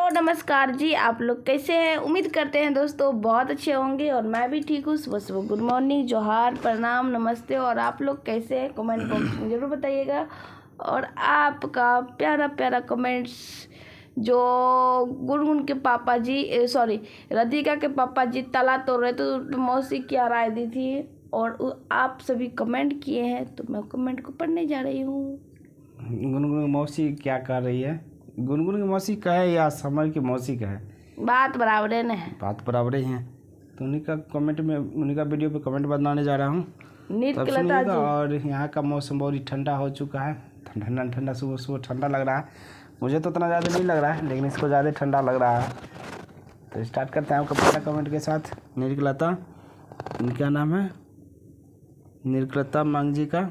Hello नमस्कार जी, आप लोग कैसे हैं। उम्मीद करते हैं दोस्तों बहुत अच्छे होंगे और मैं भी ठीक हूँ। सुबह सुबह गुड मॉर्निंग, जोहार, प्रणाम, नमस्ते। और आप लोग कैसे हैं कमेंट बॉक्स में ज़रूर बताइएगा। और आपका प्यारा प्यारा कमेंट्स जो गुनगुन के पापा जी राधिका के पापा जी ताला तोड़ रहे तो मौसी क्या राय दी थी और आप सभी कमेंट किए हैं, तो मैं कमेंट को पढ़ने जा रही हूँ। गुनगुन की मौसी क्या कर रही है? गुनगुन की मौसी का है या समर की मौसी का है? बात बराबर है ना, बात बराबर ही है। तो उन्हीं का कमेंट में, उन्हीं का वीडियो पे कमेंट बनाने जा रहा हूँ, तब सुनिएगा। और यहाँ का मौसम बहुत ही ठंडा हो चुका है। ठंडा ठंडा सुबह सुबह ठंडा लग रहा है। मुझे तो उतना ज़्यादा नहीं लग रहा है, लेकिन इसको ज़्यादा ठंडा लग रहा है। तो स्टार्ट करते हैं आपका पहला कमेंट के साथ। निर्गलता, क्या नाम है? निर्गलता मांगजी का।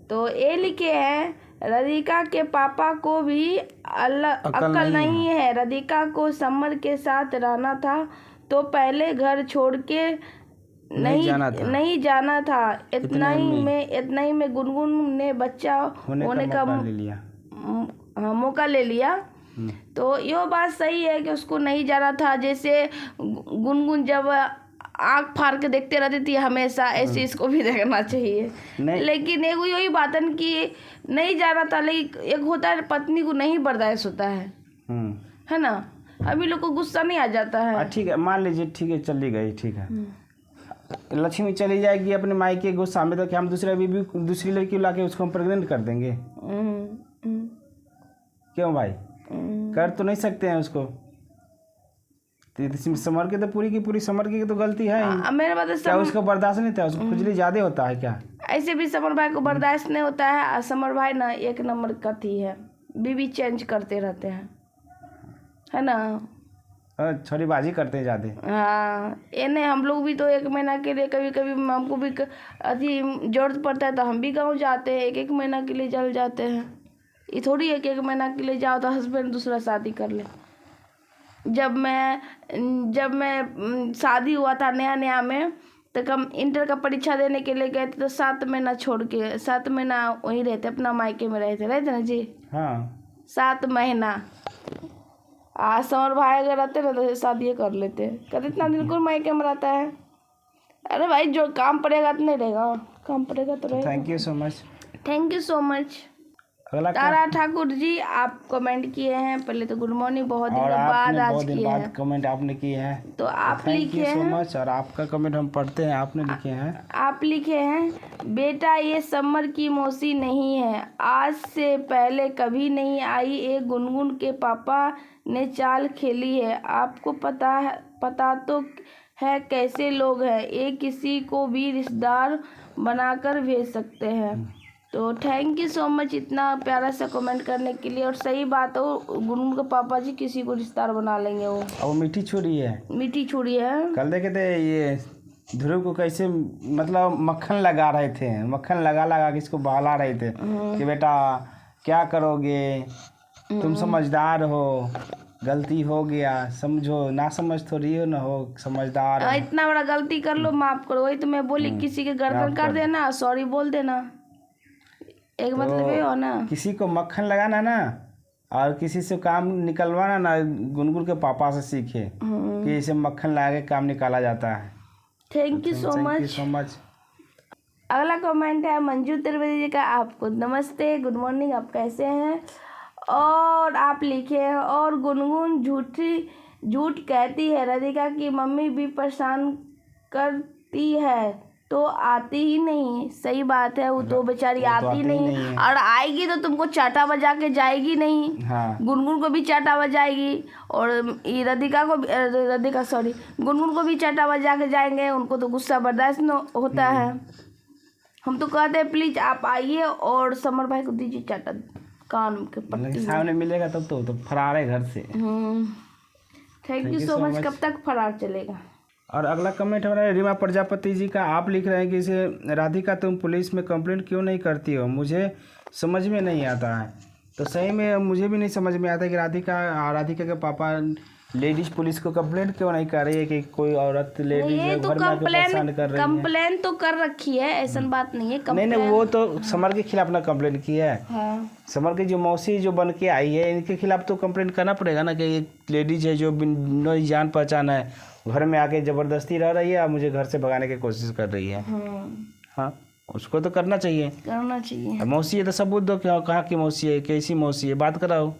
तो ये लिखे हैं, राधिका के पापा को भी अक्ल नहीं है। राधिका को समर के साथ रहना था तो पहले घर छोड़ के नहीं जाना था। इतना ही में गुनगुन ने बच्चा होने का मौका ले लिया। तो ये बात सही है कि उसको नहीं जाना था। जैसे गुनगुन जब आँख फाड़ के देखते रहती थी हमेशा, ऐसे इसको भी देखना चाहिए। लेकिन एक यही बात है कि नहीं जाना था। लेकिन एक होता है पत्नी को नहीं बर्दाश्त होता है ना। अभी लोग को गुस्सा नहीं आ जाता है। ठीक है, मान लीजिए, ठीक है, चली गई, ठीक है, लक्ष्मी चली जाएगी अपने मायके गुस्सा में, तो क्या हम दूसरी लड़की ला के उसको हम प्रेग्नेंट कर देंगे? क्यों भाई? कर तो नहीं सकते हैं उसको। समर के तो पूरी की पूरी समर की तो गलती है। मेरे बात क्या उसको बर्दाश्त नहीं था? उसको खुजली ज्यादा होता है क्या? ऐसे भी समर भाई को बर्दाश्त नहीं होता है। समर भाई ना एक नंबर का थी है, बीवी चेंज करते रहते हैं, है ना। छोरीबाजी करते हैं ज्यादा। हाँ, ये नहीं, हम लोग भी तो एक महीना के लिए कभी कभी हमको भी अति जरूरत पड़ता है तो हम भी गाँव जाते हैं। एक महीना के लिए चल जाते हैं। ये थोड़ी है कि एक महीना के लिए जाओ तो हस्बैंड दूसरा शादी कर ले। जब मैं शादी हुआ था नया में, तो हम इंटर का परीक्षा देने के लिए गए थे। तो 7 महीना छोड़ के 7 महीना वहीं रहते, अपना मायके में रहते ना जी। हाँ, 7 महीना। समर भाई अगर रहते ना तो शादी कर लेते। कहते इतना दिन को मायके में रहता है। अरे भाई जो काम पड़ेगा तो नहीं रहेगा, काम पड़ेगा तो रहेगा। Thank you so much. Thank you so much. Tara Thakur ji आप कमेंट किए हैं। पहले तो गुड मॉर्निंग, बहुत दिन बाद आज किए हैं कमेंट आपने किए हैं, तो आप लिखे हैं। Thank you so much. और आपका कमेंट हम पढ़ते हैं। आपने लिखे हैं, आप लिखे हैं, बेटा ये समर की मौसी नहीं है, आज से पहले कभी नहीं आई। एक गुनगुन के पापा ने चाल खेली है। आपको पता तो है कैसे लोग हैं, ये किसी को भी रिश्तेदार बनाकर भेज सकते हैं। तो थैंक यू सो मच इतना प्यारा सा कमेंट करने के लिए। और सही बात हो, गुनगुन के पापा जी किसी को रिश्तेदार बना लेंगे। वो मीठी छुरी है, मीठी छुरी है। कल देखे थे ये ध्रुव को कैसे, मतलब मक्खन लगा रहे थे, मक्खन लगा के इसको बहला रहे थे कि बेटा क्या करोगे, तुम समझदार हो, गलती हो गया, समझो, ना समझ थोड़ी हो, ना हो समझदार। इतना बड़ा गलती कर लो, माफ करो। वही तो मैं बोली, किसी के गर्दन कर देना, सॉरी बोल देना, एक तो मतलब ये हो ना। किसी को मक्खन लगाना ना और किसी से काम निकलवाना ना, गुनगुन के पापा से सीखे कि इसे मक्खन लगा के काम निकाला जाता है। Thank you so much. अगला कमेंट है मंजू त्रिवेदी जी का। आपको नमस्ते, गुड मॉर्निंग, आप कैसे हैं? और आप लिखे हैं, और गुनगुन झूठ कहती है, राधिका की मम्मी भी परेशान करती है तो आती ही नहीं। सही बात है, वो तो बेचारी आती नहीं है। और आएगी तो तुमको चाटा बजा के जाएगी नहीं। हाँ। गुनगुन को भी चाटा बजाएगी और गुनगुन को भी चाटा बजा के जाएंगे। उनको तो गुस्सा बर्दाश्त न होता है। हम तो कहते हैं प्लीज आप आइए और समर भाई को दीजिए चाटा कान के पट्टी। सामने मिलेगा तब तो फरार है घर से। Thank you so much. कब तक फरार चलेगा? और अगला कमेंट हमारा रीमा प्रजापति जी का। आप लिख रहे हैं कि इसे राधिका तुम पुलिस में कंप्लेंट क्यों नहीं करती हो, मुझे समझ में नहीं आता है। तो सही में मुझे भी नहीं समझ में आता कि राधिका के पापा लेडीज पुलिस को कंप्लेंट क्यों नहीं कर रही है कि कोई औरत लेडीज ये तो घर में आके परेशान कर रही है? कंप्लेन तो कर रखी है, ऐसा बात नहीं है। नहीं, वो तो समर के खिलाफ ना कंप्लेंट की है। हाँ। समर की जो मौसी जो बन के आई है, इनके खिलाफ तो कंप्लेंट करना पड़ेगा ना कि एक लेडीज है जो बिन जान पहचान है, घर में आके ज़बरदस्ती रह रही है और मुझे घर से भगाने की कोशिश कर रही है। हाँ, उसको तो करना चाहिए। मौसी है तो सबूत दो कि कहाँ की मौसी है, कैसी मौसी है, बात कराओ।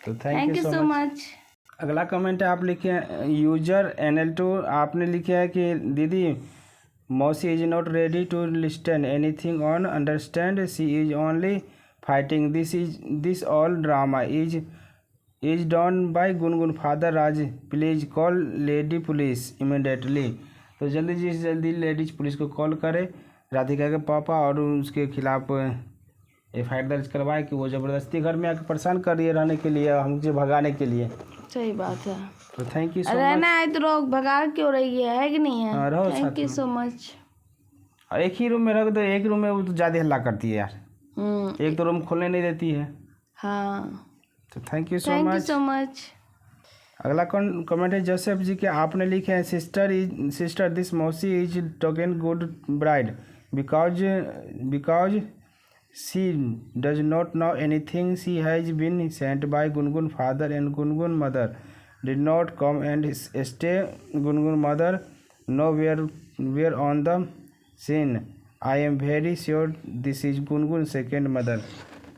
तो थैंक यू सो मच। अगला कमेंट है, आप लिखे यूजर NL2, आपने लिखा है कि दीदी मौसी is not ready to listen anything on understand, she is only fighting, this all drama is done by Gungun father Raj, please call lady police immediately. तो जल्दी से जल्दी लेडीज पुलिस को कॉल करे, राधिका के पापा, और उसके खिलाफ FIR दर्ज करवाए कि वो ज़बरदस्ती घर में आकर परेशान कर रही है रहने के लिए, हमसे भगाने के लिए। सही बात है। तो थैंक यू सो मच। रहना है तो लोग भगा क्यों रही है कि नहीं है? रहो, थैंक यू सो मच। और एक ही रूम में रख दो, एक रूम में वो तो ज़्यादा हल्ला करती है यार। एक तो रूम खोलने नहीं देती है। हाँ, तो थैंक यू सो मच। अगला कमेंट है जोसेफ जी के, आपने लिखे हैं सिस्टर दिस मौसी is token good bride because she does not know anything, she has been sent by Gungun father and Gungun mother did not come and stay, Gungun mother nowhere on the scene, I am very sure this is Gungun second mother.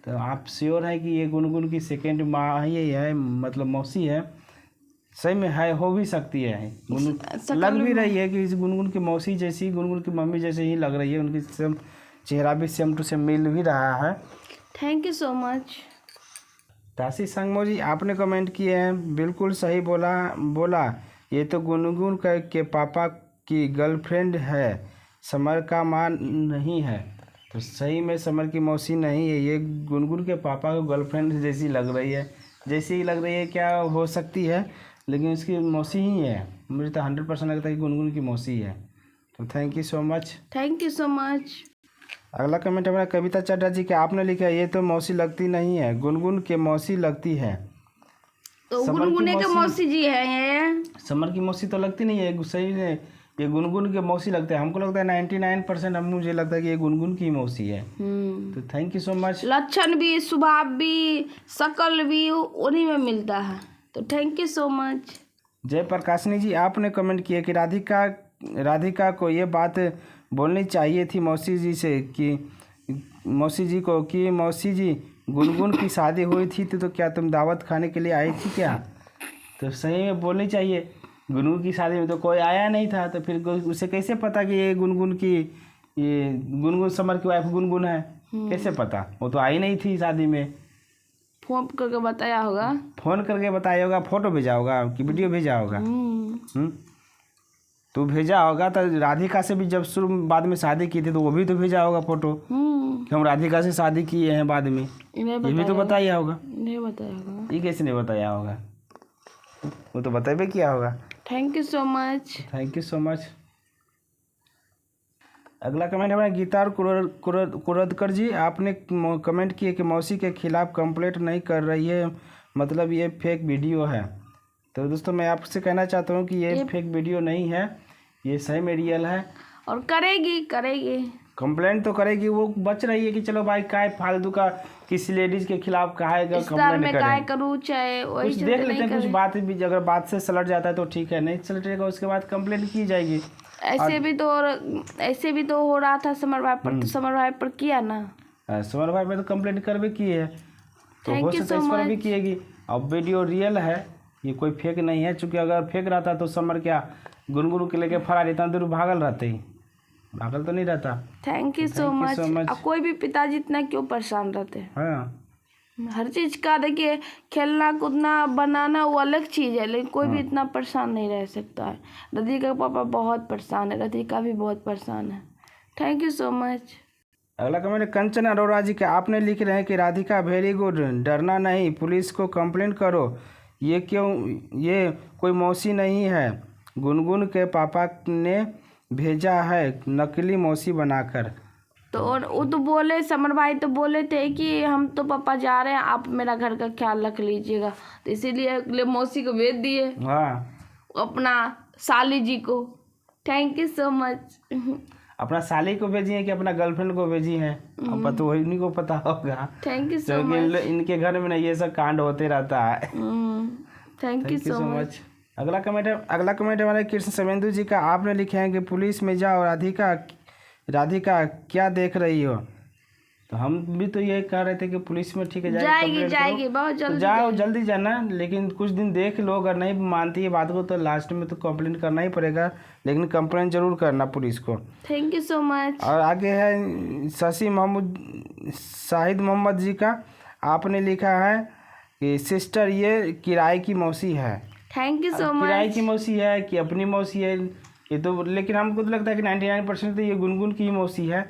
तो आप sure है कि ये गुनगुन की second माँ ही है, मतलब मौसी है? सही में है, हो भी सकती है, लग भी रही है कि इस गुनगुन की मौसी जैसी, गुनगुन की मम्मी जैसे ही लग रही है, उनकी सेम चेहरा भी सेम टू सेम मिल भी रहा है। Thank you so much. Tashi Sangmo ji, आपने कमेंट किए हैं, बिल्कुल सही बोला ये तो गुनगुन के पापा की गर्लफ्रेंड है, समर का माँ नहीं है। तो सही में समर की मौसी नहीं है, ये गुनगुन के पापा को गर्लफ्रेंड जैसी लग रही है, जैसी ही लग रही है, क्या हो सकती है, लेकिन उसकी मौसी ही है। मुझे तो 100% लगता है कि गुनगुन की मौसी है। तो thank you so much. Thank you so much. अगला कमेंट हमारा कविता चड्डा जी के, आपने लिखा ये तो मौसी लगती नहीं है, गुनगुन के मौसी लगती है। तो गुनगुने के मौसी जी है ये। समर की मौसी तो लगती नहीं है, सही है, ये गुनगुन के मौसी लगते हैं। हमको लगता है 99% मुझे लगता है कि ये गुनगुन की मौसी है। तो थैंक यू सो मच। लक्षण भी, स्वभाव भी, शकल भी उन्हीं में मिलता है। तो थैंक यू सो मच। जय प्रकाशनी जी, आपने कमेंट किया कि राधिका को ये बात बोलनी चाहिए थी मौसी जी से कि मौसी जी को कि मौसी जी गुनगुन की शादी हुई थी तो क्या तुम दावत खाने के लिए आई थी क्या? तो सही में बोलनी चाहिए, गुनगुन की शादी में तो कोई आया नहीं था, तो फिर उसे कैसे पता कि ये गुनगुन समर की वाइफ गुनगुन है? कैसे पता? वो तो आई नहीं थी शादी में। फोन करके बताया होगा। फोन करके बताया होगा, फोटो भेजा होगा कि वीडियो भेजा होगा? तो भेजा होगा। तो राधिका से भी जब बाद में शादी की थी तो वो भी तो भेजा होगा फोटो कि हम राधिका से शादी किए हैं बाद में, ये भी तो बताया होगा। नहीं बताया होगा। ये कैसे नहीं बताया होगा? वो तो बताबे किया होगा। Thank you so much. Thank you so much. अगला कमेंट हमारे गीता कुरदकर जी, आपने कमेंट किए कि मौसी के खिलाफ कंप्लेंट नहीं कर रही है, मतलब ये फेक वीडियो है। तो दोस्तों मैं आपसे कहना चाहता हूँ कि ये फेक वीडियो नहीं है, ये सही में रियल है। और करेगी कंप्लेंट तो करेगी। वो बच रही है कि चलो भाई काय फालतू का किसी लेडीज के खिलाफ कहेगा कंप्लेंट करूँ, चाहे कुछ देख लेते हैं, कुछ बात भी अगर बात से सलट जाता है तो ठीक है, नहीं सलटेगा उसके बाद कंप्लेंट की जाएगी। ऐसे भी तो हो रहा था समर भाई पर, तो समर भाई पर किया ना, समर भाई पे तो कंप्लेंट कर भी की है, तो हो सकता है इस पर भी किएगी। अब वीडियो रियल है, ये कोई फेक नहीं है, चूँकि अगर फेक रहता तो समर क्या गुनगुन के लेके फरार इतना दूर भागल रहते ही, भागल तो नहीं रहता। Thank you so much. कोई भी पिताजी इतना क्यों परेशान रहते हैं? हाँ, हर चीज़ का देखिए, खेलना कूदना बनाना वो अलग चीज़ है, लेकिन कोई भी इतना परेशान नहीं रह सकता है। राधिका का पापा बहुत परेशान है, राधिका भी बहुत परेशान है। Thank you so much. अगला कमेंट कंचन अरोड़ा जी के, आपने लिख रहे हैं कि राधिका वेरी गुड, डरना नहीं, पुलिस को कंप्लेंट करो। ये क्यों? ये कोई मौसी नहीं है, गुनगुन के पापा ने भेजा है नकली मौसी बनाकर। तो और वो तो बोले, समर भाई तो बोले थे कि हम तो पापा जा रहे हैं, आप मेरा घर का ख्याल रख लीजिएगा, तो इसीलिए मौसी को भेज दिए, हाँ अपना साली जी को। Thank you so much. अपना साली को भेजी है कि अपना गर्लफ्रेंड को भेजी है, अब पता वही उन्हीं को पता होगा, थैंक यू सो क्योंकि मच। इनके घर में ना ये सब कांड होते रहता है। Thank you so much. अगला कमेंट हमारे कृष्ण सवेंदु जी का। आपने लिखे हैं कि पुलिस में जाओ राधिका क्या देख रही हो। तो हम भी तो ये कह रहे थे कि पुलिस में ठीक है जाएगी बहुत जल्दी, तो जाओ जल्दी जाना, लेकिन कुछ दिन देख लो, अगर नहीं मानती है बात को तो लास्ट में तो कंप्लेंट करना ही पड़ेगा, लेकिन कंप्लेंट जरूर करना पुलिस को। Thank you so much. और आगे है शाहिद मोहम्मद जी का। आपने लिखा है कि सिस्टर ये किराए की मौसी है। Thank you so much. किराए की मौसी है कि अपनी मौसी है ये तो, लेकिन हमको तो लगता है कि 99% तो ये गुनगुन की ही मौसी है।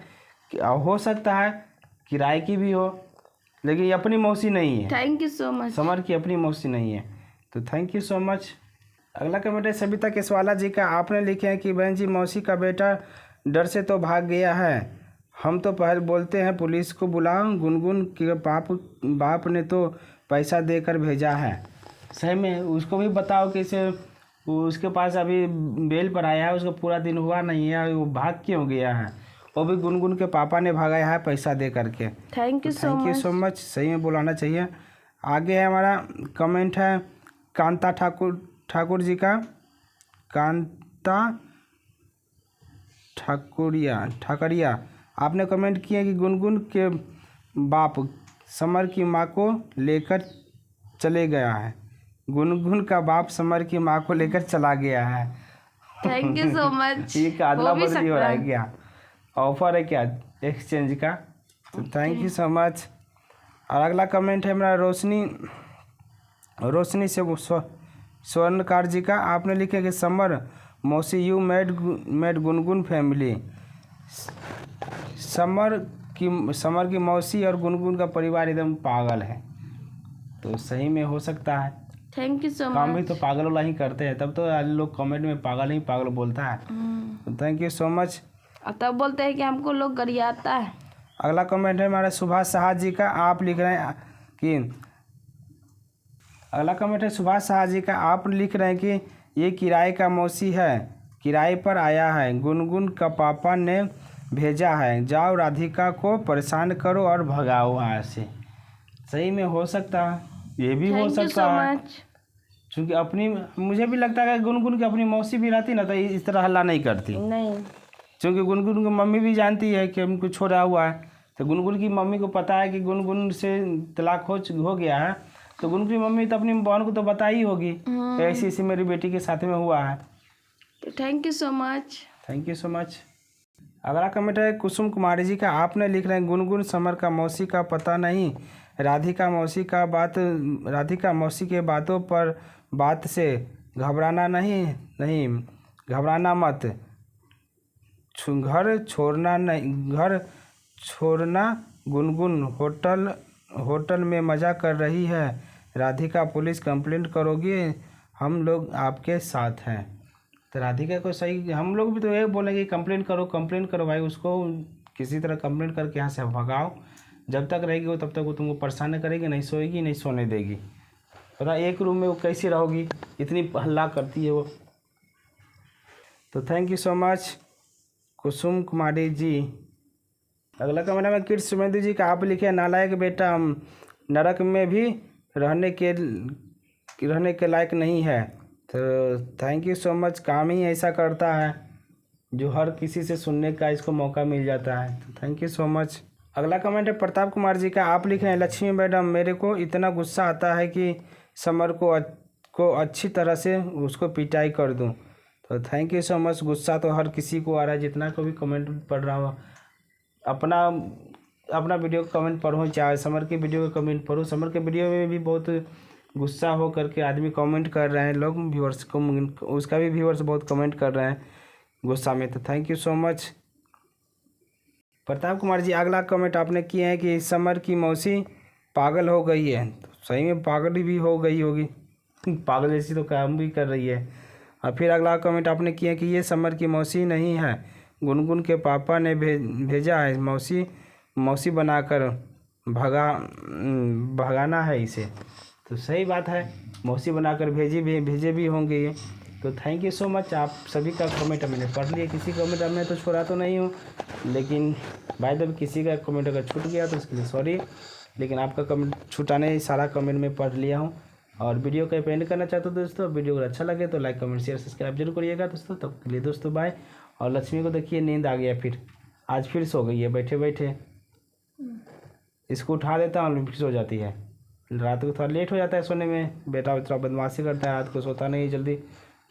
हो सकता है किराए की भी हो, लेकिन ये अपनी मौसी नहीं है। Thank you so much. Summer की अपनी मौसी नहीं है, तो थैंक यू सो मच। अगला कमेंट है सविता केसवाला जी का। आपने लिखे हैं कि बहन जी मौसी का बेटा डर से तो भाग गया है, हम तो पहले बोलते हैं पुलिस को बुलाओ, गुनगुन के बाप ने तो पैसा देकर भेजा है। सही में उसको भी बताओ कि इसे उसके पास अभी बेल पर आया है, उसको पूरा दिन हुआ नहीं है, वो भाग क्यों गया है, वो भी गुनगुन के पापा ने भगाया है पैसा दे करके। Thank you so much. सही में बुलाना चाहिए। आगे है हमारा कमेंट है कांता ठाकुर जी का। कांता ठाकरिया आपने कमेंट किया कि गुनगुन के बाप समर की माँ को लेकर चले गया है। गुनगुन का बाप समर की माँ को लेकर चला गया है। Thank you so much. ये अदला बदली हो रहा है क्या, ऑफर है क्या एक्सचेंज का? तो थैंक यू सो मच। और अगला कमेंट है मेरा रोशनी से स्वर्णकार जी का। आपने लिखे कि समर मौसी you made Gungun family. Summer की मौसी और गुनगुन का परिवार एकदम पागल है, तो सही में हो सकता है। Thank you so much. काम भी तो पागल वाला ही करते हैं, तब तो लोग कमेंट में पागल ही पागल बोलता है। तो थैंक यू सो मच। तब बोलते हैं कि हमको लोग गरियाता है। अगला कमेंट है हमारा सुभाष साहा जी का। आप लिख रहे हैं कि अगला कमेंट है सुभाष साहा जी का। आप लिख रहे हैं कि ये किराए का मौसी है, किराए पर आया है, गुनगुन का पापा ने भेजा है, जाओ राधिका को परेशान करो और भगाओ वहाँ से। सही में हो सकता है, ये भी हो सकता है, क्योंकि अपनी मुझे भी लगता है कि गुनगुन की अपनी मौसी भी रहती ना तो इस तरह हल्ला नहीं करती। नहीं, क्योंकि गुनगुन की मम्मी भी जानती है कि हमको छोड़ा हुआ है, तो गुनगुन की मम्मी को पता है कि गुनगुन से तलाक हो गया है, तो गुनगुन की मम्मी तो अपनी बहन को तो बता ही होगी ऐसी ऐसी मेरी बेटी के साथ में हुआ है। Thank you so much. Thank you so much. अगला कमेंट है कुसुम कुमारी जी का। आपने लिख रहे हैं गुनगुन समर का मौसी का पता नहीं, राधिका मौसी के बात से घबराना नहीं घबराना मत, घर छोड़ना, गुनगुन होटल में मज़ा कर रही है, राधिका पुलिस कंप्लेंट करोगे, हम लोग आपके साथ हैं। तो राधिका को सही, हम लोग भी तो ये बोलेंगे कंप्लेंट करो भाई, उसको किसी तरह कंप्लेंट करके यहाँ से भगाओ, जब तक रहेगी वो तब तक वो तुमको परेशान करेगी, नहीं सोएगी नहीं सोने देगी। पता एक रूम में वो कैसी रहोगी, इतनी हल्ला करती है वो। तो थैंक यू सो मच कुसुम कुमारी जी। अगला कमेंट में कृष्ण सुमेंद्र जी का। आप लिखे नालायक बेटा, हम नरक में भी रहने के लायक नहीं है। तो थैंक यू सो मच। काम ही ऐसा करता है जो हर किसी से सुनने का इसको मौका मिल जाता है। तो थैंक यू सो मच। अगला कमेंट है प्रताप कुमार जी का। आप लिखे हैं लक्ष्मी मैडम, मेरे को इतना गुस्सा आता है कि समर को अच्छी तरह से उसको पिटाई कर दूं। तो थैंक यू सो मच। गुस्सा तो हर किसी को आ रहा है, जितना को भी कमेंट पढ़ रहा हो, अपना वीडियो का कमेंट पढ़ो, चाहे समर के वीडियो का कमेंट पढ़ो। समर के वीडियो में भी बहुत गुस्सा हो करके आदमी कमेंट कर रहे हैं, लोग व्यूअर्स को, उसका भी व्यूअर्स बहुत कमेंट कर रहे हैं गुस्सा में। तो thank you so much Pratap Kumar ji. अगला कमेंट आपने किए हैं कि समर की मौसी पागल हो गई है। तो सही में पागल भी हो गई होगी, पागल जैसी तो काम भी कर रही है। और फिर अगला कमेंट आपने किया कि ये समर की मौसी नहीं है, गुनगुन के पापा ने भेजा है, मौसी बनाकर भगाना है इसे। तो सही बात है, मौसी बनाकर भेजे भी होंगे ये। तो थैंक यू सो मच। आप सभी का कमेंट मैंने पढ़ लिया, किसी कमेंट में तो छोड़ा तो नहीं हूँ, लेकिन बाय द वे किसी का कमेंट अगर छूट गया तो उसके लिए सॉरी, लेकिन आपका कमेंट छूटाने सारा कमेंट में पढ़ लिया हूँ। और वीडियो का एंड करना चाहता हूँ दोस्तों। वीडियो अगर अच्छा लगे तो लाइक कमेंट शेयर सब्सक्राइब जरूर करिएगा दोस्तों। तब के लिए दोस्तों बाय। और लक्ष्मी को देखिए नींद आ गया, फिर आज फिर सो गई है बैठे बैठे। इसको उठा देता हूँ फिर सो जाती है। रात को थोड़ा लेट हो जाता है सोने में, बेटा थोड़ा बदमाशी करता है, रात को सोता नहीं जल्दी।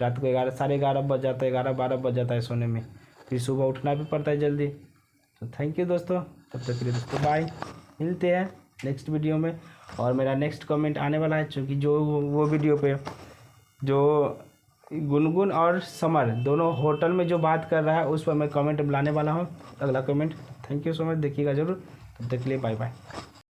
रात को 11 साढ़े 11 बज जाता है, 11-12 बज जाता है सोने में, फिर सुबह उठना भी पड़ता है जल्दी। तो थैंक यू दोस्तों, तब तक के लिए दोस्तों बाय। मिलते हैं नेक्स्ट वीडियो में। और मेरा नेक्स्ट कमेंट आने वाला है, क्योंकि जो वो वीडियो पे जो गुनगुन और समर दोनों होटल में जो बात कर रहा है उस पर मैं कमेंट लाने वाला हूँ, अगला comment. Thank you so much, देखिएगा जरूर। तब तक के लिए बाय बाय।